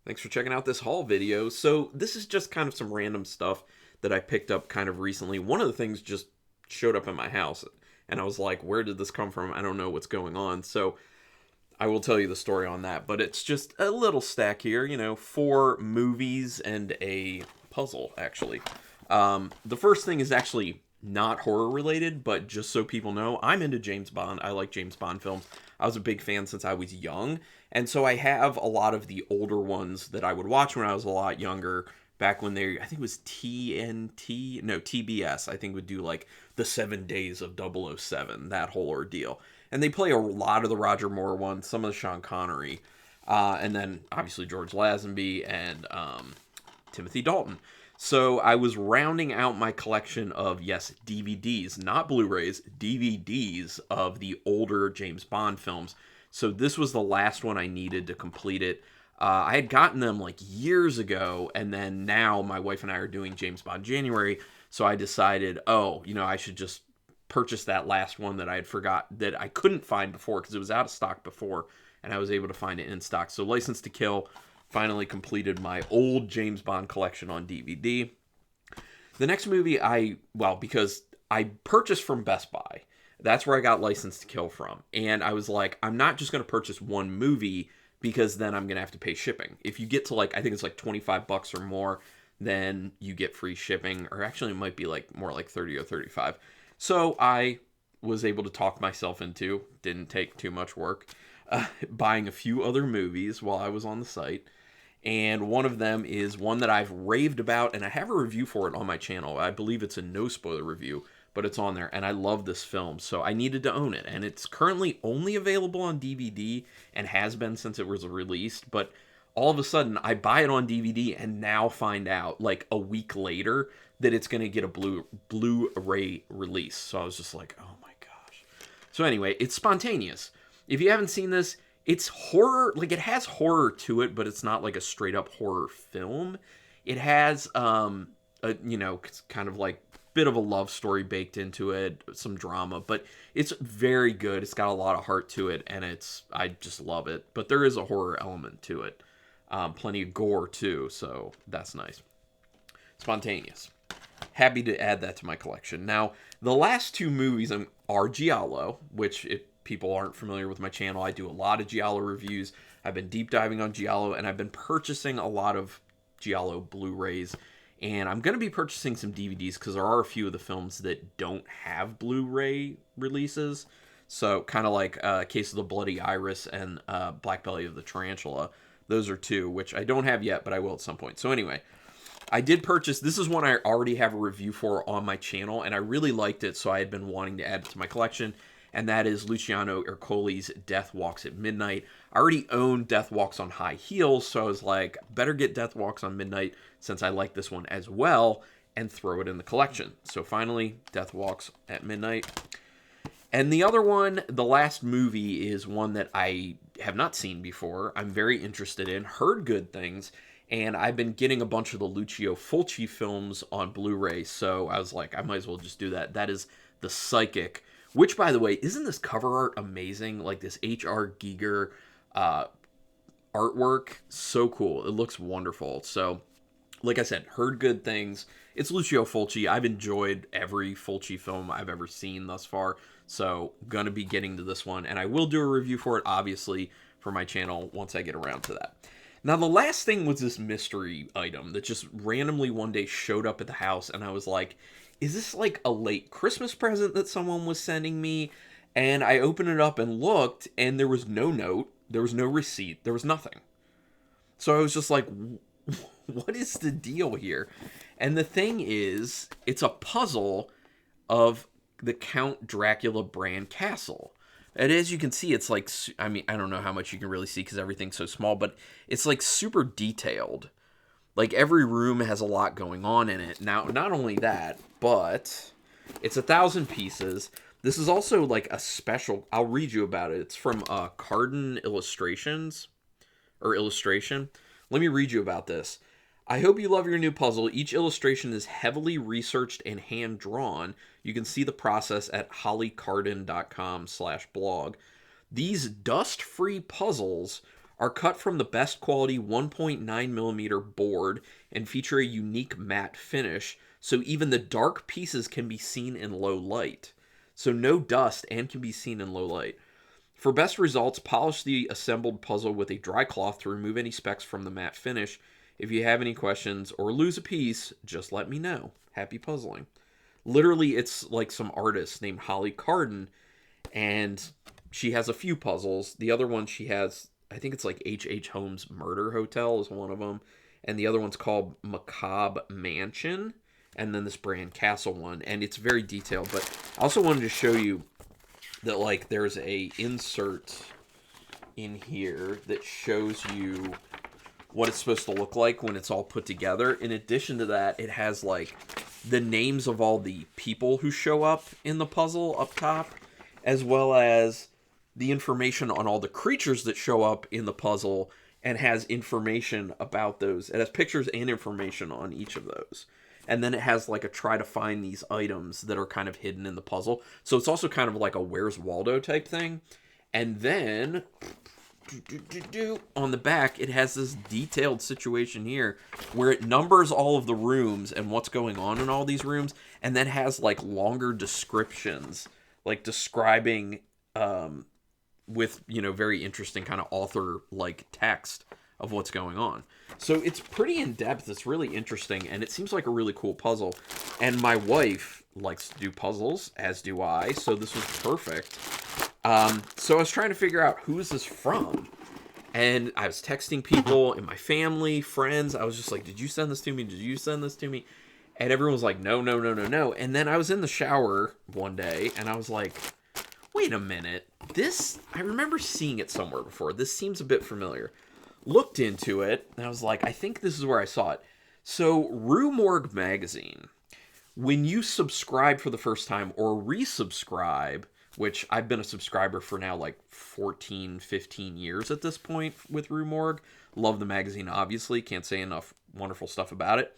Thanks for checking out this haul video. So this is just kind of some random stuff that I picked up kind of recently. One of the things just showed up in my house and I was like, where did this come from? I don't know what's going on. So I will tell you the story on that, but it's just a little stack here, four movies and a puzzle actually. The first thing is actually not horror related, but just so people know, I'm into James Bond. I like James Bond films. I was a big fan since I was young, and so I have a lot of the older ones that I would watch when I was a lot younger. Back when I think it was TNT, no, TBS, I think would do like the 7 days of 007, that whole ordeal. And they play a lot of the Roger Moore ones, some of the Sean Connery, and then obviously George Lazenby and Timothy Dalton. So I was rounding out my collection of, yes, DVDs, not Blu-rays, DVDs of the older James Bond films. So this was the last one I needed to complete it. I had gotten them like years ago, and then now my wife and I are doing James Bond January, so I decided, I should just purchase that last one that I had forgot that I couldn't find before because it was out of stock before, and I was able to find it in stock. So License to Kill finally completed my old James Bond collection on DVD. The next movie because I purchased from Best Buy. That's where I got License to Kill from. And I was like, I'm not just going to purchase one movie because then I'm going to have to pay shipping. If you get to I think it's like $25 or more, then you get free shipping. Or actually, it might be more like 30 or 35. So I was able to talk myself into, didn't take too much work, buying a few other movies while I was on the site. And one of them is one that I've raved about, and I have a review for it on my channel. I believe it's a no spoiler review, but it's on there, and I love this film, so I needed to own it. And it's currently only available on DVD and has been since it was released, but all of a sudden I buy it on DVD and now find out like a week later that it's going to get a Blu-ray release. So I was just like, oh my gosh. So anyway, it's spontaneous. If you haven't seen this, it's horror, it has horror to it, but it's not like a straight up horror film. It has it's kind of like bit of a love story baked into it, some drama, but it's very good. It's got a lot of heart to it, and I just love it. But there is a horror element to it. Plenty of gore too, so that's nice. Spontaneous. Happy to add that to my collection. Now, the last two movies are Giallo, which if people aren't familiar with my channel, I do a lot of Giallo reviews. I've been deep diving on Giallo, and I've been purchasing a lot of Giallo Blu-rays. And I'm going to be purchasing some DVDs because there are a few of the films that don't have Blu-ray releases. So kind of like Case of the Bloody Iris and Black Belly of the Tarantula. Those are two, which I don't have yet, but I will at some point. So anyway, I did purchase, this is one I already have a review for on my channel, and I really liked it, so I had been wanting to add it to my collection, and that is Luciano Ercoli's Death Walks at Midnight. I already own Death Walks on High Heels, so I was like, better get Death Walks on Midnight, since I like this one as well, and throw it in the collection. So finally, Death Walks at Midnight. And the other one, the last movie, is one that I have not seen before. I'm very interested in, heard good things, and I've been getting a bunch of the Lucio Fulci films on Blu-ray, so I was like, I might as well just do that. That is The Psychic, which, by the way, isn't this cover art amazing? Like this H.R. Giger artwork, so cool. It looks wonderful. So, like I said, heard good things. It's Lucio Fulci. I've enjoyed every Fulci film I've ever seen thus far, so gonna be getting to this one, and I will do a review for it, obviously, for my channel once I get around to that. Now, the last thing was this mystery item that just randomly one day showed up at the house, and I was like, is this like a late Christmas present that someone was sending me? And I opened it up and looked, and there was no note, there was no receipt, there was nothing. So I was just like, what is the deal here? And the thing is, it's a puzzle of the Count Dracula brand castle. And as you can see, it's like, I don't know how much you can really see because everything's so small, but it's like super detailed. Like every room has a lot going on in it. Now, not only that, but it's 1,000 pieces. This is also like a special, I'll read you about it. It's from Carlin Illustrations, or Illustration. Let me read you about this. I hope you love your new puzzle. Each illustration is heavily researched and hand-drawn. You can see the process at hollycardin.com/blog. These dust-free puzzles are cut from the best quality 1.9mm board and feature a unique matte finish, so even the dark pieces can be seen in low light. So no dust and can be seen in low light. For best results, polish the assembled puzzle with a dry cloth to remove any specks from the matte finish. If you have any questions or lose a piece, just let me know. Happy puzzling. Literally, it's like some artist named Holly Carlin, and she has a few puzzles. The other one she has, I think it's like H.H. Holmes' Murder Hotel is one of them, and the other one's called Macabre Mansion, and then this Bran Castle one, and it's very detailed. But I also wanted to show you that, like, there's a insert in here that shows you what it's supposed to look like when it's all put together. In addition to that, it has, like, the names of all the people who show up in the puzzle up top, as well as the information on all the creatures that show up in the puzzle, and has information about those. It has pictures and information on each of those. And then it has like a try to find these items that are kind of hidden in the puzzle. So it's also kind of like a Where's Waldo type thing. And then on the back, it has this detailed situation here where it numbers all of the rooms and what's going on in all these rooms, and then has like longer descriptions, like describing with, you know, very interesting kind of author like text of what's going on. So it's pretty in-depth. It's really interesting, and it seems like a really cool puzzle. And my wife likes to do puzzles, as do I, so this was perfect. So I was trying to figure out, who is this from? And I was texting people in my family, friends. I was just like, did you send this to me? Did you send this to me? And everyone was like, no, no, no, no, no. And then I was in the shower one day, and I was like, wait a minute. This, I remember seeing it somewhere before. This seems a bit familiar. Looked into it, and I was like, I think this is where I saw it. So, Rue Morgue magazine, when you subscribe for the first time or resubscribe, which I've been a subscriber for now like 14, 15 years at this point with Rue Morgue. Love the magazine, obviously. Can't say enough wonderful stuff about it.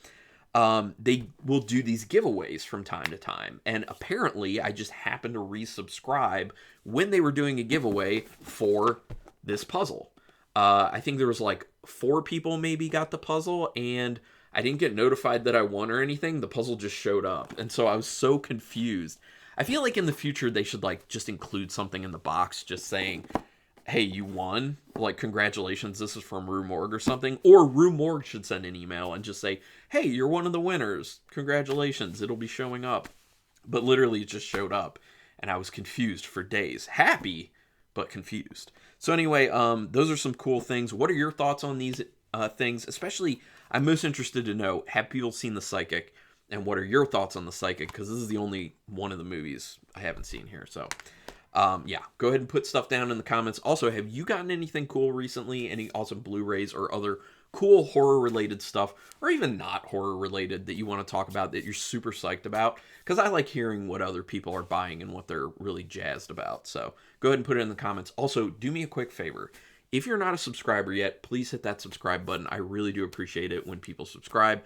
They will do these giveaways from time to time. And apparently, I just happened to resubscribe when they were doing a giveaway for this puzzle. I think there was like 4 people maybe got the puzzle, and I didn't get notified that I won or anything. The puzzle just showed up. And so I was so confused. I feel like in the future they should like just include something in the box just saying, hey, you won. Like, congratulations, this is from Rue Morgue or something. Or Rue Morgue should send an email and just say, hey, you're one of the winners. Congratulations, it'll be showing up. But literally it just showed up. And I was confused for days. Happy, but confused. So anyway, those are some cool things. What are your thoughts on these things? Especially, I'm most interested to know, have people seen The Psychic? And what are your thoughts on The Psychic? Because this is the only one of the movies I haven't seen here. So, yeah, go ahead and put stuff down in the comments. Also, have you gotten anything cool recently? Any awesome Blu-rays or other cool horror-related stuff, or even not horror-related, that you want to talk about that you're super psyched about? Because I like hearing what other people are buying and what they're really jazzed about. So go ahead and put it in the comments. Also, do me a quick favor. If you're not a subscriber yet, please hit that subscribe button. I really do appreciate it when people subscribe.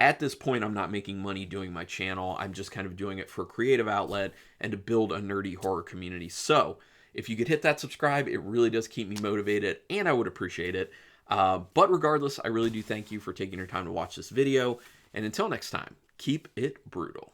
At this point, I'm not making money doing my channel. I'm just kind of doing it for a creative outlet and to build a nerdy horror community. So if you could hit that subscribe, it really does keep me motivated, and I would appreciate it. But regardless, I really do thank you for taking your time to watch this video. And until next time, keep it brutal.